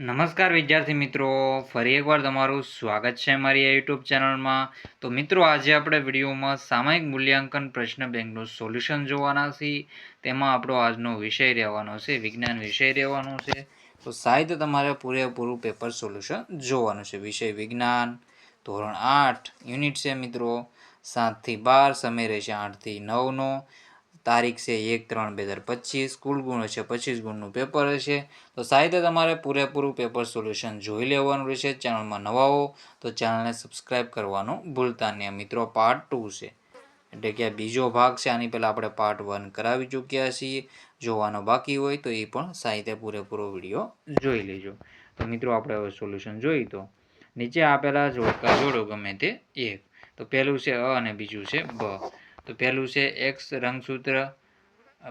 નમસ્કાર વિદ્યાર્થી મિત્રો, ફરી એકવાર તમારું સ્વાગત છે મારી યુટ્યુબ ચેનલમાં. તો મિત્રો, આજે આપણે વિડીયોમાં સામયિક મૂલ્યાંકન પ્રશ્ન બેંકનું સોલ્યુશન જોવાના છીએ. તેમાં આપણો આજનો વિષય રહેવાનો છે વિજ્ઞાન વિષય રહેવાનો છે. તો સાહિત્ય તમારે પૂરેપૂરું પેપર સોલ્યુશન જોવાનું છે. વિષય વિજ્ઞાન, ધોરણ 8, યુનિટ છે મિત્રો 7 થી 12, સમય રહેશે 8 થી 9નો. તારીખ છે 1/3/2025. કુલ ગુણ છે 25 ગુણનું પેપર હશે. તો સાહિત્ય તમારે પૂરેપૂરું પેપર સોલ્યુશન જોઈ લેવાનું રહેશે. ચેનલમાં નવા હો તો ચેનલને સબસ્ક્રાઈબ કરવાનું ભૂલતા નહીં. મિત્રો, પાર્ટ 2 છે, એટલે કે બીજો ભાગ છે. આની પહેલાં આપણે પાર્ટ 1 કરાવી ચૂક્યા છીએ. જોવાનો બાકી હોય તો એ પણ સાહિત્ય પૂરેપૂરો વિડીયો જોઈ લેજો. તો મિત્રો, આપણે હવે સોલ્યુશન જોઈ. તો નીચે આપેલા જોડકા જોડો ગમે તે એક. તો પહેલું છે અ અને બીજું છે બ. તો પહેલું છે એક્સ રંગસૂત્ર,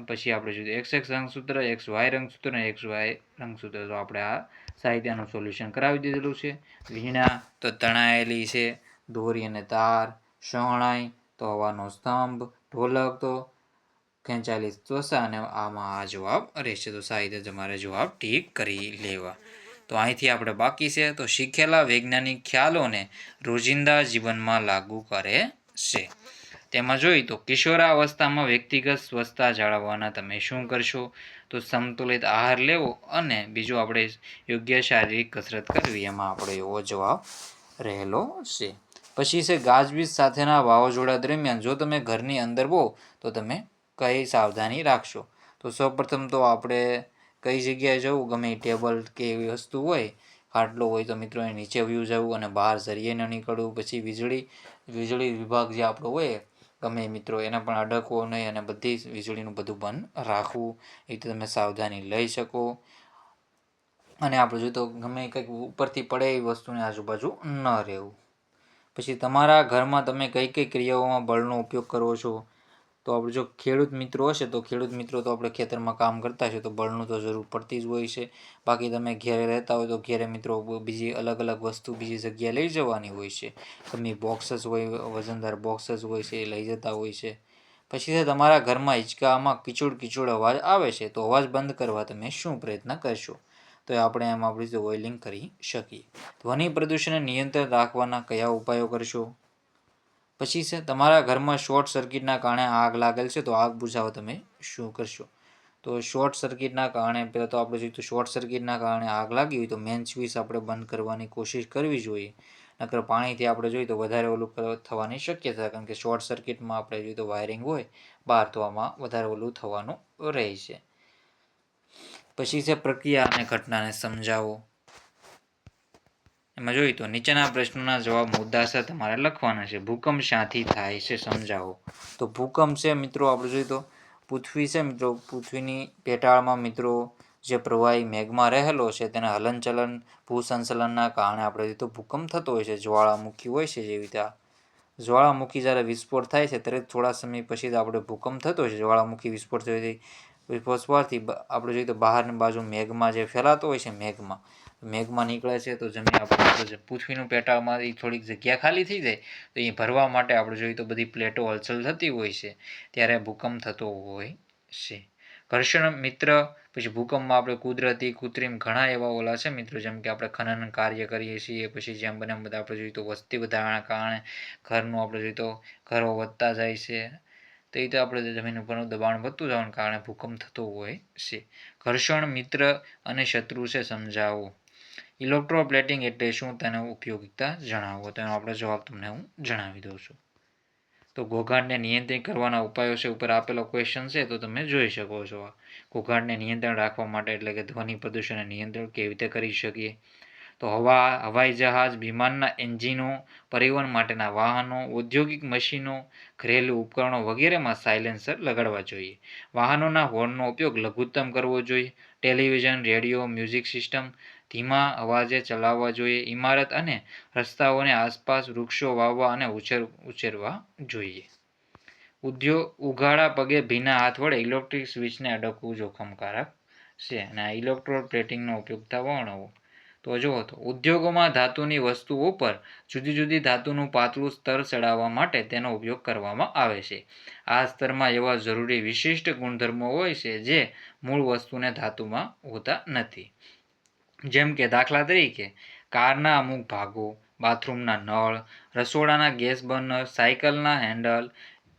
પછી આપણે જોઈએ એક્સ રંગસૂત્ર, એક્સ વાય રંગસૂત્ર અને એક્સ વાય રંગસૂત્ર. તો આપણે આ સાહિત્યનું સોલ્યુશન કરાવી દીધેલું છે. વીણા તો તણાયેલી છે, દોરી અને તાર. શરણાઈ તો હવાનો સ્તંભ. ઢોલક તો ખેંચાયેલી ત્વચા. અને આમાં આ જવાબ રહેશે. તો સાહિત્ય તમારે જવાબ ઠીક કરી લેવા. તો અહીંથી આપણે બાકી છે તો શીખેલા વૈજ્ઞાનિક ખ્યાલોને રોજિંદા જીવનમાં લાગુ કરે છે. તેમાં જોઈએ તો કિશોરાવસ્થામાં વ્યક્તિગત સ્વચ્છતા જાળવવાના તમે શું કરશો? તો સંતુલિત આહાર લેવો અને બીજું આપણે યોગ્ય શારીરિક કસરત કરવી. એમાં આપણો એવો જવાબ રહેલો છે. પછી છે ગાજવીજ સાથેના વાવાઝોડા દરમિયાન જો તમે ઘરની અંદર હો તો તમે કઈ સાવધાની રાખશો? તો સૌપ્રથમ તો આપણે કઈ જગ્યાએ જવું? ગમે ટેબલ કે એવી વસ્તુ હોય, ખાટલો હોય તો મિત્રો એ નીચે વ્યૂ જવું અને બહાર ઝરીએ ન નીકળવું. પછી વીજળી વિભાગ જે આપણો હોય ગમે મિત્રો એને પણ અડકવો નહીં અને બધી વીજળીનું બધું બંધ રાખવું. એ રીતે તમે સાવધાની લઈ શકો. અને આપણે જોઈએ તો ગમે કંઈક ઉપરથી પડે એવી વસ્તુની આજુબાજુ ન રહેવું. પછી તમારા ઘરમાં તમે કઈ કઈ ક્રિયાઓમાં બળનો ઉપયોગ કરો છો? તો આપણે જો ખેડૂત મિત્રો હશે તો ખેડૂત મિત્રો તો આપણે ખેતરમાં કામ કરતા હશે તો બળનું તો જરૂર પડતી જ હોય છે. બાકી તમે ઘેરે રહેતા હોય તો ઘેરે મિત્રો બીજી અલગ અલગ વસ્તુ બીજી જગ્યાએ લઈ જવાની હોય છે. તમે બોક્સસ હોય, વજનદાર બોક્સસ હોય છે, એ લઈ જતા હોય છે. પછી છે તમારા ઘરમાં હિંચકામાં કિચોડ અવાજ આવે છે તો અવાજ બંધ કરવા તમે શું પ્રયત્ન કરશો? તો આપણે એમ આપણી રીતે વોઇલિંગ કરી શકીએ. ધ્વનિ પ્રદૂષણને નિયંત્રણ રાખવાના કયા ઉપાયો કરશો? પછી છે તમારા ઘરમાં શોર્ટ સર્કિટના કારણે આગ લાગેલ છે તો આગ બુઝાવવા તમે શું કરશો? તો શોર્ટ સર્કિટના કારણે પહેલાં તો આપણે જોઈએ તો શોર્ટ સર્કિટના કારણે આગ લાગી હોય તો મેન સ્વિચ આપણે બંધ કરવાની કોશિશ કરવી જોઈએ. નકર પાણીથી આપણે જોઈએ તો વધારે ઓલું થવાની શક્યતા, કારણ કે શોર્ટ સર્કિટમાં આપણે જોઈએ તો વાયરિંગ હોય બહાર તો આમાં વધારે ઓલું થવાનું રહે છે. પછી છે પ્રક્રિયા અને ઘટનાને સમજાવો. એમાં જોઈએ તો નીચેના પ્રશ્નોના જવાબ મુદ્દાસર તમારે લખવાના છે. ભૂકંપ શાથી થાય છે સમજાવો. તો ભૂકંપ છે મિત્રો આપણે જોઈએ તો પૃથ્વી છે મિત્રો, પૃથ્વીની પેટાળમાં મિત્રો જે પ્રવાહી મેઘમાં રહેલો છે તેના હલનચલન ભૂસંચલનના કારણે આપણે જોઈએ તો ભૂકંપ થતો હોય છે. જ્વાળામુખી હોય છે, જેવી રીતે જ્વાળામુખી જ્યારે વિસ્ફોટ થાય છે ત્યારે થોડા સમય પછી આપણે ભૂકંપ થતો હોય છે. જ્વાળામુખી વિસ્ફોટ થવાથી આપણે જોઈએ તો બહારની બાજુ મેઘમાં જે ફેલાતો હોય છે મેઘમાં નીકળે છે તો જમીન આપણે પૃથ્વીનું પેટાળમાં થોડીક જગ્યા ખાલી થઈ જાય તો એ ભરવા માટે આપણે જોઈએ તો બધી પ્લેટો હલચલ થતી હોય છે ત્યારે ભૂકંપ થતો હોય છે. ઘર્ષણ મિત્ર. પછી ભૂકંપમાં આપણે કુદરતી કૃત્રિમ ઘણા એવા ઓલા છે મિત્રો, જેમ કે આપણે ખનન કાર્ય કરીએ છીએ. પછી જેમ બને બધા આપણે જોઈએ તો વસ્તી વધારાના કારણે ઘરનું આપણે જોઈએ તો ઘરો વધતા જાય છે. તો એ રીતે આપણે જમીન ઉપરનું દબાણ વધતું જવાના કારણે ભૂકંપ થતો હોય છે. ઘર્ષણ મિત્ર અને શત્રુ છે સમજાવો. ઇલેક્ટ્રોપ્લેટિંગ એટલે શું, તેનો ઉપયોગિતા જણાવો. તેનો આપણે જવાબ તમને હું જણાવી દઉં છું. તો ઘોંઘાટને નિયંત્રિત કરવાના ઉપાયો છે. ઉપર આપેલો ક્વેશ્ચન છે તો તમે જોઈ શકો છો. ઘોંઘાટને નિયંત્રણ રાખવા માટે એટલે કે ધ્વનિ પ્રદૂષણને નિયંત્રણ કેવી રીતે કરી શકીએ? તો હવાઈ જહાજ, વિમાનના એન્જિનો, પરિવહન માટેના વાહનો, ઔદ્યોગિક મશીનો, ઘરેલું ઉપકરણો વગેરેમાં સાયલેન્સર લગાડવા જોઈએ. વાહનોના હોર્નનો ઉપયોગ લઘુત્તમ કરવો જોઈએ. ટેલિવિઝન, રેડિયો, મ્યુઝિક સિસ્ટમ ધીમા અવાજે ચલાવવા જોઈએ. ઇમારત અને રસ્તાઓની આસપાસ વૃક્ષો વાવવા અને ઉછેરવા જોઈએ. ઉઘાડા પગે ભીના હાથ વડે ઇલેક્ટ્રિક સ્વિચને અડકવું જોખમકારક છે. અને આ ઇલેક્ટ્રોપ્લેટિંગનો ઉપયોગતા વર્ણવો. તો જુઓ તો ઉદ્યોગોમાં ધાતુની વસ્તુઓ પર જુદી જુદી ધાતુનું પાતળું સ્તર ચડાવવા માટે તેનો ઉપયોગ કરવામાં આવે છે. આ સ્તરમાં એવા જરૂરી વિશિષ્ટ ગુણધર્મો હોય છે જે મૂળ વસ્તુને ધાતુમાં હોતા નથી. જેમ કે દાખલા તરીકે કારના અમુક ભાગો, બાથરૂમના નળ, રસોડાના ગેસ બર્નર, સાયકલના હેન્ડલ,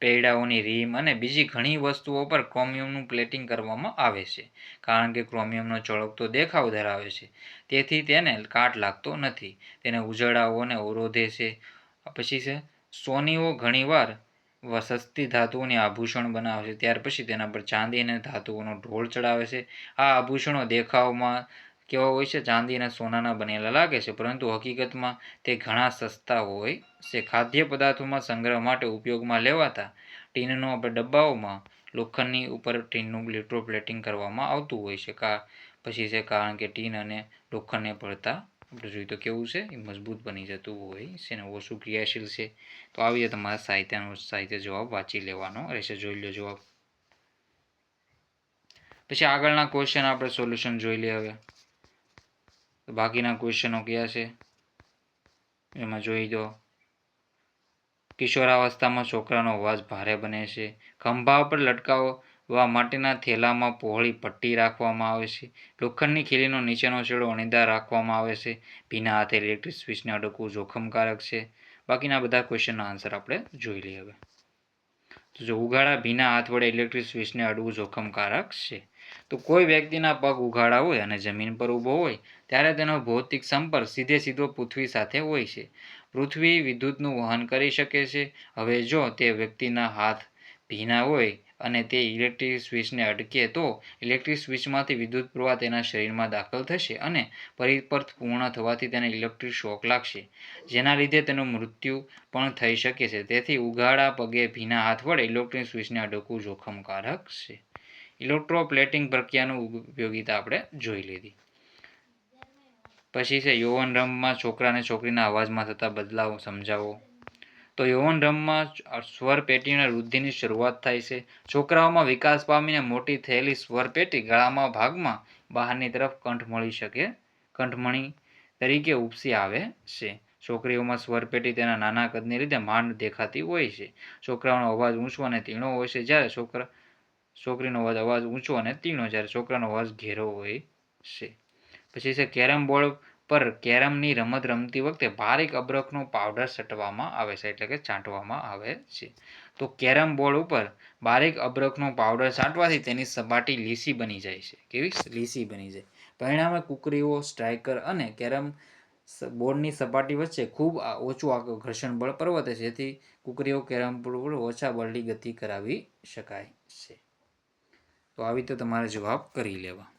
પૈડાઓની રીમ અને બીજી ઘણી વસ્તુઓ પર ક્રોમિયમનું પ્લેટિંગ કરવામાં આવે છે. કારણ કે ક્રોમિયમનો ચળકતો દેખાવ ધરાવે છે, તેથી તેને કાટ લાગતો નથી. તેને ઉજાળાઓને અવરોધે છે. પછી છે સોનીઓ ઘણીવાર સસ્તી ધાતુઓની આભૂષણ બનાવે છે, ત્યાર પછી તેના પર ચાંદી અને ધાતુઓનો ઢોળ ચડાવે છે. આ આભૂષણો દેખાવમાં કેવા હોય છે? ચાંદી અને સોનાના બનેલા લાગે છે, પરંતુ હકીકતમાં તે ઘણા સસ્તા હોય છે. ખાદ્ય પદાર્થોમાં સંગ્રહ માટે ઉપયોગમાં લેવાતા ટીનનો ડબ્બાઓમાં લોખંડની ઉપર ટીનનું ઇલેક્ટ્રોપ્લેટિંગ કરવામાં આવતું હોય છે. પછી છે કારણ કે ટીન અને લોખંડને પડતા આપણે જોઈએ તો કેવું છે? એ મજબૂત બની જતું હોય છે ને ઓછું ક્રિયાશીલ છે. તો આવી રીતે તમારા સાહિત્ય જવાબ વાંચી લેવાનો રહેશે. જોઈ લો જવાબ. પછી આગળના ક્વેશ્ચન આપણે સોલ્યુશન જોઈ લઈએ. હવે બાકીના ક્વેશ્ચનો કયા છે એમાં જોઈ દો. કિશોરાવસ્થામાં છોકરાનો અવાજ ભારે બને છે. ખંભા પર લટકાવવા માટેના થેલામાં પહોળી પટ્ટી રાખવામાં આવે છે. લોખંડની ખીલીનો નીચેનો છેડો અણીદાર રાખવામાં આવે છે. ભીના હાથે ઇલેક્ટ્રિક સ્વિચને અડકવું જોખમકારક છે. બાકીના બધા ક્વેશ્ચનના આન્સર આપણે જોઈ લઈએ. હવે તો જો ઉઘાડા ભીના હાથ વડે ઇલેક્ટ્રિક સ્વિચને અડવું જોખમકારક છે. તો કોઈ વ્યક્તિના પગ ઉઘાડા હોય અને જમીન પર ઊભો હોય ત્યારે તેનો ભૌતિક સંપર્ક સીધો પૃથ્વી સાથે હોય છે. પૃથ્વી વિદ્યુતનું વહન કરી શકે છે. હવે જો તે વ્યક્તિના હાથ ભીના હોય અને તે ઇલેક્ટ્રિક સ્વિચને અડકે તો ઇલેક્ટ્રિક સ્વિચમાંથી વિદ્યુત પ્રવાહ તેના શરીરમાં દાખલ થશે અને પરિપર્થ પૂર્ણ થવાથી તેને ઇલેક્ટ્રિક શોક લાગશે, જેના લીધે તેનું મૃત્યુ પણ થઈ શકે છે. તેથી ઉઘાડા પગે ભીના હાથ વડે ઇલેક્ટ્રિક સ્વિચને અડકવું જોખમકારક છે. ઇલેક્ટ્રોપ્લેટિંગ પ્રક્રિયાનું ઉપયોગિતા આપણે જોઈ લીધી. પછી છે યૌવન રમમાં છોકરા છોકરીના અવાજમાં થતા બદલાવ સમજાવો. તો યૌવન રમમાં સ્વર પેટીના વૃદ્ધિની શરૂઆત થાય છે. છોકરાઓમાં વિકાસ પામીને મોટી થયેલી સ્વર પેટી ગળામાં ભાગમાં બહારની તરફ કંઠમણી તરીકે ઉપસી આવે છે. છોકરીઓમાં સ્વર પેટી તેના નાના કદને લીધે માંડ દેખાતી હોય છે. છોકરાઓનો અવાજ ઊંચો અને તીણો હોય છે, જ્યારે છોકરીનો અવાજ ઊંચો અને તીણો, જ્યારે છોકરાનો અવાજ ઘેરો હોય છે. પછી છે કેરમ બોર્ડ પર કેરમની રમત રમતી વખતે બારીક અબરખનો પાવડર છટવામાં આવે છે, એટલે કે છાંટવામાં આવે છે. તો કેરમ બોર્ડ ઉપર બારીક અબરખનો પાવડર છાંટવાથી તેની સપાટી લીસી બની જાય છે. કેવી? લીસી બની જાય. પરિણામે કુકરીઓ, સ્ટ્રાઇકર અને કેરમ બોર્ડની સપાટી વચ્ચે ખૂબ ઓછું ઘર્ષણ બળ પ્રવર્તે છે, જેથી કુકરીઓ કેરમ બોર્ડ પર ઓછા બળની ગતિ કરાવી શકાય છે. તો આવી રીતે તમારે જવાબ કરી લેવા.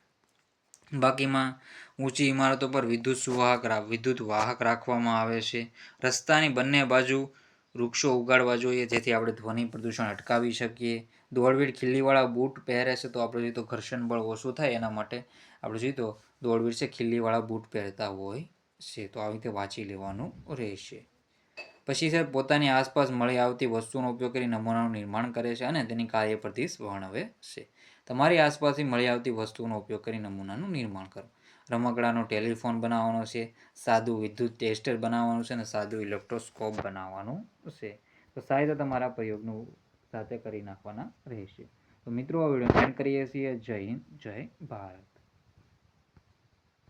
બાકીમાં ઊંચી ઇમારતો પર વિદ્યુત વાહક રાખવામાં આવે છે. રસ્તાની બંને બાજુ વૃક્ષો ઉગાડવા જોઈએ, જેથી આપણે ધ્વનિ પ્રદૂષણ અટકાવી શકીએ. દોડવીર ખીલ્લીવાળા બૂટ પહેરે છે, તો આપણે જોઈએ તો ઘર્ષણ બળ ઓછું થાય એના માટે આપણે જોઈએ તો દોડવીર છે ખીલ્લીવાળા બૂટ પહેરતા હોય છે. તો આવી રીતે વાંચી લેવાનું રહેશે. પછી છે પોતાની આસપાસ મળી આવતી વસ્તુનો ઉપયોગ કરી નમૂનાનું નિર્માણ કરે છે અને તેની કાર્યપદ્ધતિ વર્ણવે છે. તમારી આસપાસથી મળી આવતી વસ્તુઓનો ઉપયોગ કરી નમૂનાનું નિર્માણ કરો. રમકડાનો ટેલિફોન બનાવવાનો છે, સાદું વિદ્યુત ટેસ્ટર બનાવવાનું છે અને સાદું ઇલેક્ટ્રોસ્કોપ બનાવવાનું છે. તો સાહેબ તમારા પ્રયોગનું સાથે કરી નાખવાના રહેશે. તો મિત્રો આ વિડીયો એન્ડ કરીએ છીએ. જય હિન્દ, જય ભારત.